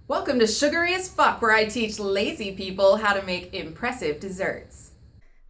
Welcome to Sugary as Fuck, where I teach lazy people how to make impressive desserts.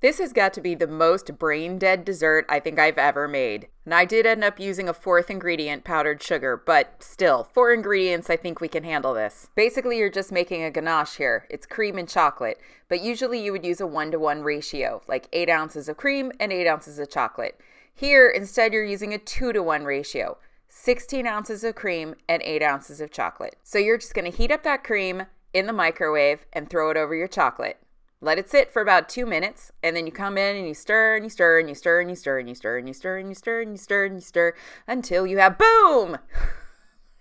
This has got to be the most brain-dead dessert I think I've ever made. And I did end up using a fourth ingredient, powdered sugar, but still, 4 ingredients, I think we can handle this. Basically, you're just making a ganache here. It's cream and chocolate, but usually you would use a 1-to-1 ratio, like 8 ounces of cream and 8 ounces of chocolate. Here, instead, you're using a 2-to-1 ratio. 16 ounces of cream and 8 ounces of chocolate. So you're just going to heat up that cream in the microwave and throw it over your chocolate. Let it sit for about 2 minutes, and then you come in and you stir and you stir and you stir and you stir and you stir and you stir and you stir and you stir and you stir until you have boom!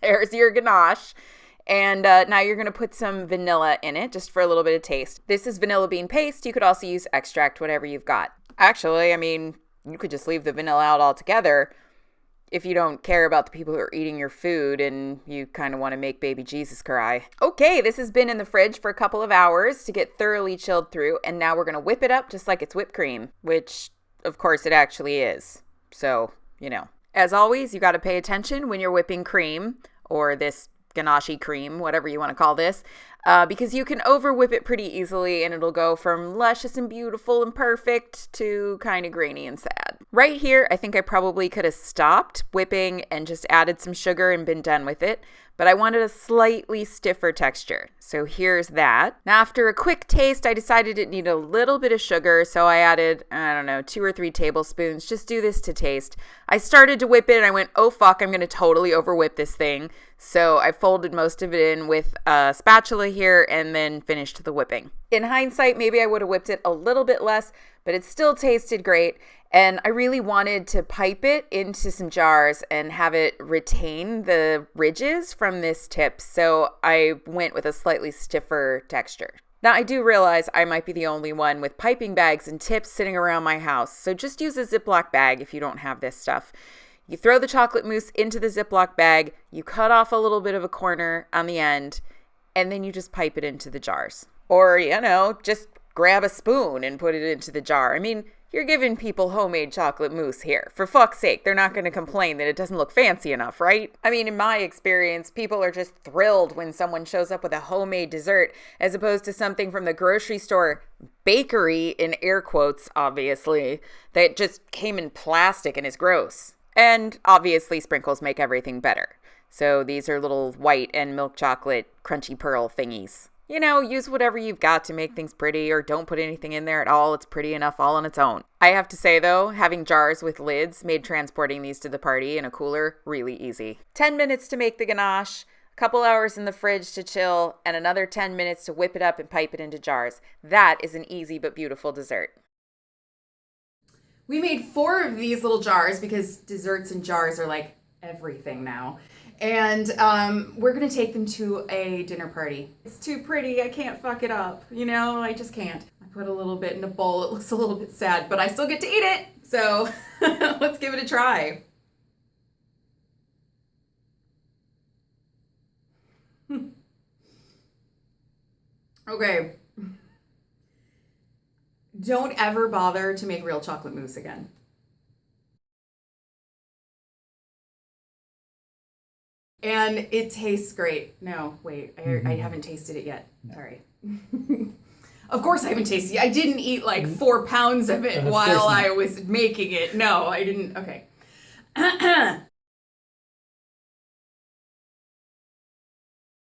There's your ganache. And now you're going to put some vanilla in it just for a little bit of taste. This is vanilla bean paste. You could also use extract, whatever you've got. Actually, you could just leave the vanilla out altogether if you don't care about the people who are eating your food and you kind of want to make baby Jesus cry. Okay, this has been in the fridge for a couple of hours to get thoroughly chilled through, and now we're going to whip it up just like it's whipped cream, which, of course, it actually is. So, As always, you got to pay attention when you're whipping cream, or this ganache cream, whatever you want to call this, because you can over whip it pretty easily and it'll go from luscious and beautiful and perfect to kind of grainy and sad. Right here, I think I probably could have stopped whipping and just added some sugar and been done with it, but I wanted a slightly stiffer texture. So here's that. Now, after a quick taste, I decided it needed a little bit of sugar, so I added, 2 or 3 tablespoons. Just do this to taste. I started to whip it and I went, oh fuck, I'm going to totally over whip this thing. So I folded most of it in with a spatula here and then finished the whipping. In hindsight, maybe I would have whipped it a little bit less, but it still tasted great. And I really wanted to pipe it into some jars and have it retain the ridges from this tip. So I went with a slightly stiffer texture. Now, I do realize I might be the only one with piping bags and tips sitting around my house. So just use a Ziploc bag if you don't have this stuff. You throw the chocolate mousse into the Ziploc bag, you cut off a little bit of a corner on the end, and then you just pipe it into the jars. Or, just grab a spoon and put it into the jar. You're giving people homemade chocolate mousse here. For fuck's sake, they're not going to complain that it doesn't look fancy enough, right? In my experience, people are just thrilled when someone shows up with a homemade dessert as opposed to something from the grocery store bakery, in air quotes, obviously, that just came in plastic and is gross. And obviously, sprinkles make everything better. So these are little white and milk chocolate crunchy pearl thingies. Use whatever you've got to make things pretty, or don't put anything in there at all. It's pretty enough all on its own. I have to say, though, having jars with lids made transporting these to the party in a cooler really easy. 10 minutes to make the ganache, a couple hours in the fridge to chill, and another 10 minutes to whip it up and pipe it into jars. That is an easy but beautiful dessert. We made 4 of these little jars because desserts in jars are like everything now. And we're going to take them to a dinner party. It's too pretty. I can't fuck it up. I just can't. I put a little bit in a bowl. It looks a little bit sad, but I still get to eat it. So let's give it a try. Okay. Don't ever bother to make real chocolate mousse again. And it tastes great. No, wait, I haven't tasted it yet. Sorry. Of course I haven't tasted it. I didn't eat like 4 pounds of it while I was making it. No, I didn't. Okay.